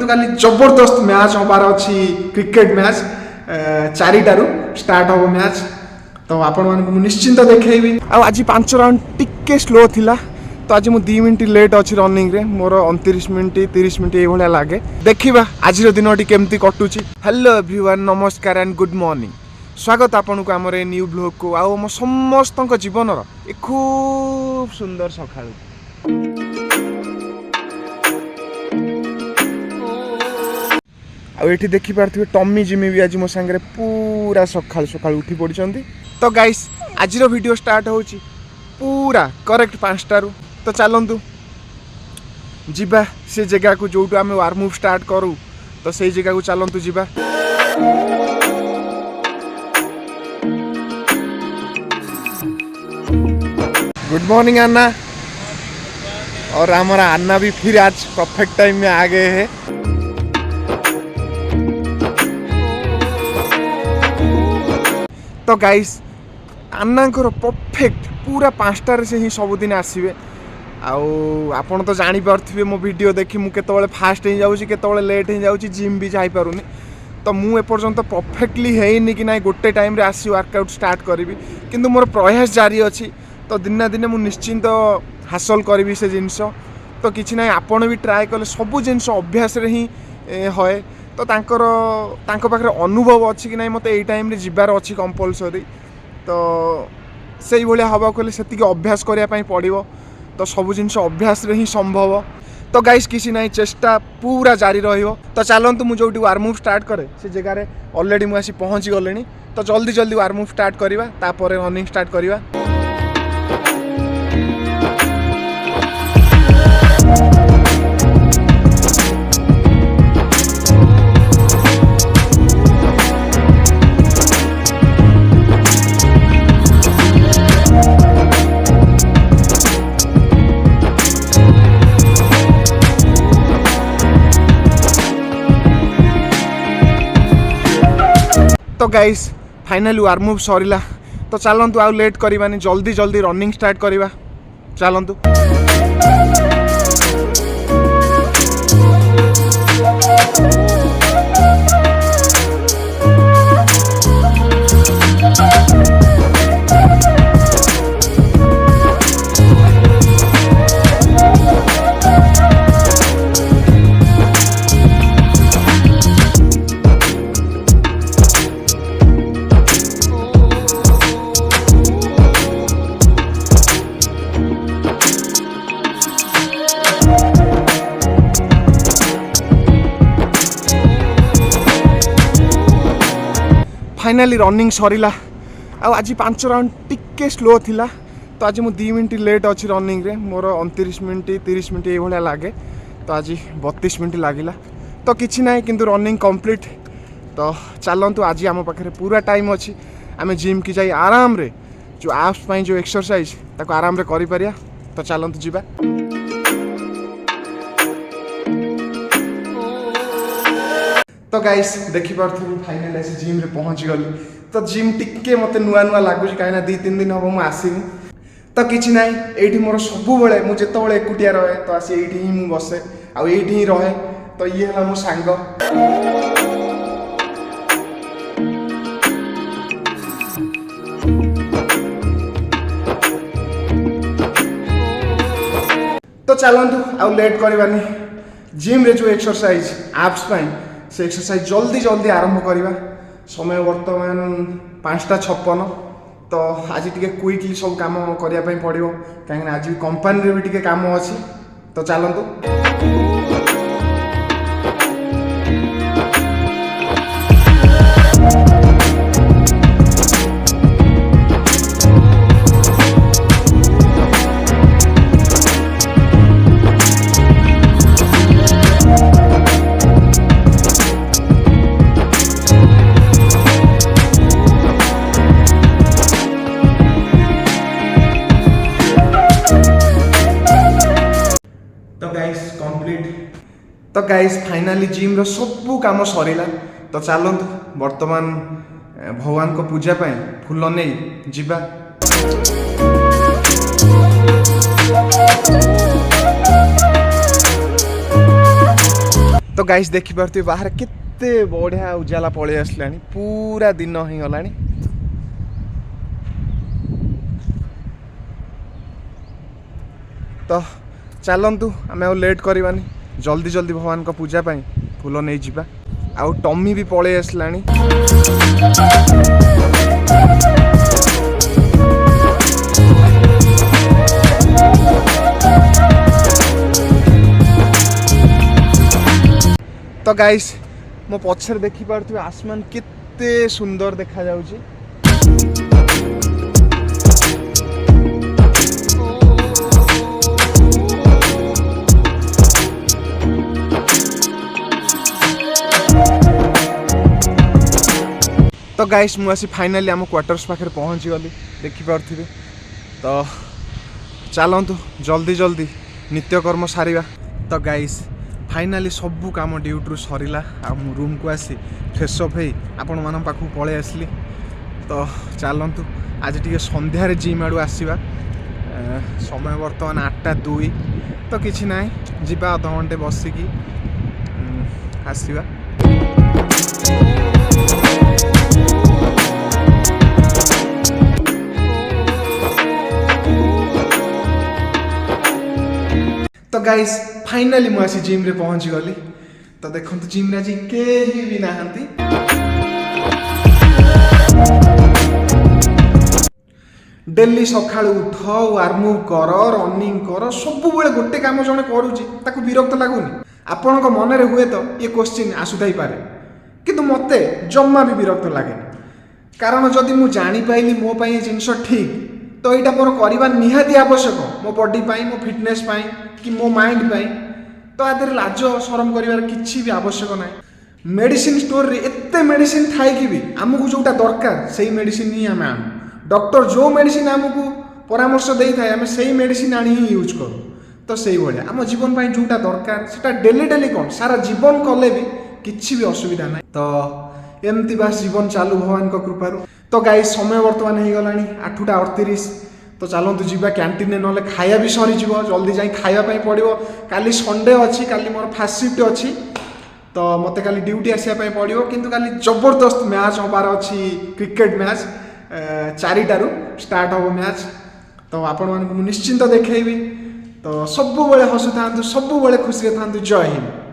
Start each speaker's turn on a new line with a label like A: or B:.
A: देखो काली जबरदस्त मैच हबार अच्छी क्रिकेट मैच 4टारू स्टार्ट हम मैच तो आपण मानक निश्चिंत देखी आज 5 राउंड टिके स्लो थिला तो आज मुझे 2 मिनट लेट अच्छी रनिंग रे मोर 29 मिनट 30 मिनट ये भाया लगे देखा आज दिन केमती कटुची। हेलो एवरीवन नमस्कार एंड गुड मॉर्निंग स्वागत आपन को आमर न्यू ब्लॉग को आउ मो समस्त जीवन एक खूब सुंदर सकाळ आठी देखिपे टमी जिमी भी आज मो सांगे पूरा सकाल सकाल उठी पड़ी। तो गाइस आज वीडियो स्टार्ट हो पूरा करेक्ट 5टारू तो चलतु जीवा से जगह को जो आम वार्म अप स्टार्ट करूँ तो से जगह को चलतु जीवा। गुड मॉर्निंग अन्ना। और हमारा अन्ना भी फिर आज परफेक्ट टाइम में आ गए हैं। तो गाइस अन्ना परफेक्ट पूरा 5टार से ही सबुदिन आसवे आपण तो जानी पार्थिबे मो वीडियो देखी मु केतोले फास्ट हो जाउची केतोले लेट हो जाउची जिम भी जाई पारुनी तो मु एपर्यंत परफेक्टली हेइनी कि ना गोटे टाइम रे आसी वर्कआउट स्टार्ट करी किंतु मोर प्रयास जारी अछि तो दिन दिन मु निश्चिंत हासिल करी से जिनस तो किछि ना आपण भी ट्राए कले सब जिनस अभ्यास रे ही होए तो तांको पाखरे अनुभव अछि कि ना मते एई टाइम रे जिबार अछि कंपलसरी तो से भाया हवा कले से अभ्यास करने पड़ो तो सब जिनस अभ्यास रे ही संभव। तो गाइस किसी ना चेष्टा पूरा जारी रहिबो। तो चलतु मुझे जो वार्म अप स्टार्ट करे से जगह ऑलरेडी मुझे पहुँची गले तो जल्दी जल्दी वार्म अप स्टार्ट करवा तापर रनिंग स्टार्ट करवा। तो गाइस फाइनली वार्म अप सरिला तो चलतु आउ लेट करवानी जल्दी जल्दी रनिंग स्टार्ट करवा चलतु। फाइनली रनिंग सरिला आज 5 राउंड टिके स्लो थिला तो आज मुझे 2 मिनट लेट अच्छी रनिंग रे मोर 29 मिनट 30 मिनट ये भाया लगे तो आज 32 मिनट लगिला तो किछि ना किंतु रनिंग कंप्लीट। तो चलतु आज आम पाखे पूरा टाइम अच्छी आम जिम की जाई आराम रे जो एप्स पाई जो एक्सरसाइज ताको आराम रे करि परिया तो चलतु जीवा। तो गाइस देखी पार्थी फाइनल ऐसे जिम रे पहुँची गली तो जिम टिके मते नुआ नुआ लगुच कहीं 2-3 दिन हम आसनी तो किछि ना ये मोर सब बेले मुझे जिते एकुटिया रहे तो आसी ये ही बसे आउ ये ही रहे तो ये है मो सांग। तो चलतु आउ लेट करवानी जिम रे जो एक्सरसाइज एप्स पाई से एक्सरसाइज जल्दी जल्दी आरंभ करवा। समय वर्तमान 5:56 तो आज टी क्विकली सब कम करने पड़ो कहीं आज भी कंपनी भी टी कम अच्छी तो चलतु। तो गाइस फाइनली जिम रो सब काम सरिला तो चलतु वर्तमान भगवान को पूजा पाए फूल नहीं जीवा। तो गाइस देखिपे बाहर केते बढ़िया उजाला पलि आसला पूरा दिन ही गला। तो चलतु आम लेट करवानी जल्दी जल्दी भगवान को पूजा पाई फूल नहीं जावा। आउ टमी भी पलि आसला। तो गाइस मो पछर देखि पारथि आसमान केते सुंदर देखा जाउची। तो गाइस मुझे फाइनाली आम क्वार्टर्स पाखे पहुँची गली देखिपे। तो चलतु जल्दी जल्दी नित्यकर्म सारिबा। तो गाइस फाइनाली सबू काम ड्यूटी सरला रूम को आसी फ्रेश अप हो आपण मान पाखु पलि आसली। तो चलतु आज टी संध्यारे जिम आड़ू आसवा। समय बर्तमान 8:02। तो किसी ना जीवा अध घंटे बसिकी आसवा। तो गाइस फाइनाली मुझे जिम रे पहुंची गली। तो देखो जिम रे आज केही भी नाहंती। डेली सकाळु उठ वार्म अप कर रनिंग कर सब बेले गोटे काम जने करूची ताकू विरक्त लागुनी। आपनक मन रे हुए तो ये क्वेश्चन आसुथाई पारे किंतु मते जम्मा भी विरक्त लागे। कारण जदि मु जानी पाइली मो पई जिंस ठीक तो यहाँ मोर करवा निहाती आवश्यक मो बॉडी पाई मो फिटनेस पाई कि मो माइंड पाई। तो आदि लाज शरम कर किसी भी आवश्यक ना। मेडिसिन स्टोर रे एते मेडिसिन थाई भी आमको जोटा दरकार से मेडिसिन ही आम आनु। डॉक्टर जो मेडिसिन आमको परामर्श दे थाए आम से मेडिसिन आनी ही यूज करूँ। तो से भाया आम जीवन पाई जोटा दरकार सेटा डेली डेली कौन सारा जीवन कले भी किसी भी असुविधा ना। तो एमती बास जीवन चालू भगवान को कृपारू। तो गाइस समय बर्तमान हो गला 8:38। तो चलतु जीवा कैंटीन ना खाया भी सरीज जल्दी जा खायापी पड़ो। काली संडे अच्छी काली मोर फास्ट शिफ्ट अच्छी। तो मत काली ड्यूटी आसापी पड़ो किंतु काली जबरदस्त मैच हबार अच्छी क्रिकेट मैच 4टारू स्टार्ट हम मैच। तो आपण मानक निश्चिंत देखी। तो सब हसु था सब खुशी था। जय हिंद।